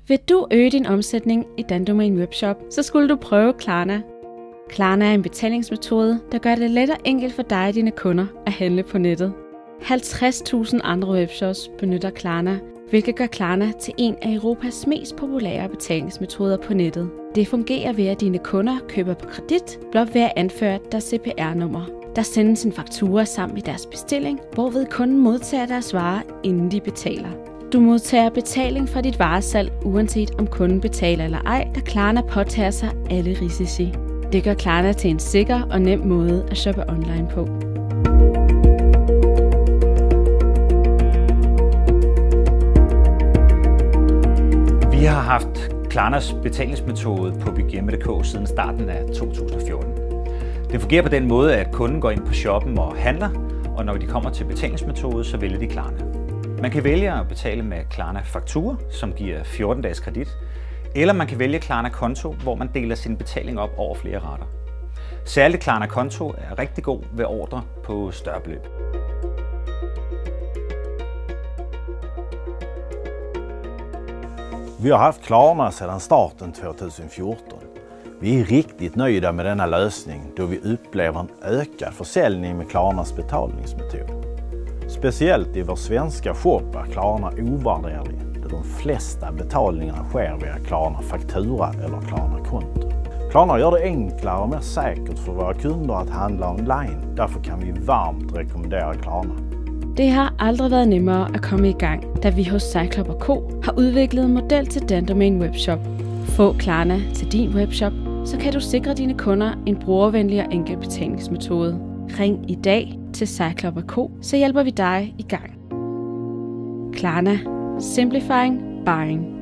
Vil du øge din omsætning i Dandomain Webshop, så skulle du prøve Klarna. Klarna er en betalingsmetode, der gør det let og enkelt for dig og dine kunder at handle på nettet. 50.000 andre webshops benytter Klarna, hvilket gør Klarna til en af Europas mest populære betalingsmetoder på nettet. Det fungerer ved, at dine kunder køber på kredit, blot ved at anføre deres CPR-nummer. Der sendes en faktura sammen med deres bestilling, hvorved kunden modtager deres varer, inden de betaler. Du modtager betaling for dit varesalg, uanset om kunden betaler eller ej, da Klarna påtager sig alle risici. Det gør Klarna til en sikker og nem måde at shoppe online på. Vi har haft Klarnas betalingsmetode på Bygehjemme.dk siden starten af 2014. Det fungerer på den måde, at kunden går ind på shoppen og handler, og når de kommer til betalingsmetode, så vælger de Klarna. Man kan vælge at betale med Klarna Faktura, som giver 14 dages kredit, eller man kan vælge Klarna Konto, hvor man deler sin betaling op over flere rater. Særligt Klarna Konto er rigtig god ved ordre på større beløb. Vi har haft Klarna sedan starten 2014. Vi är riktigt nöjda med denna lösning då vi upplever en ökad försäljning med Klarnas betalningsmetod. Speciellt i vår svenska shop är Klarna ovärderlig då de flesta betalningarna sker via Klarna Faktura eller Klarna Konto. Klarna gör det enklare och mer säkert för våra kunder att handla online. Därför kan vi varmt rekommendera Klarna. Det har aldrig været nemmere at komme i gang, da vi hos Cyclop & Co. har udviklet en model til Dandomain Webshop. Få Klarna til din webshop, så kan du sikre dine kunder en brugervenlig og enkel betalingsmetode. Ring i dag til Cyclop & Co., så hjælper vi dig i gang. Klarna. Simplifying Buying.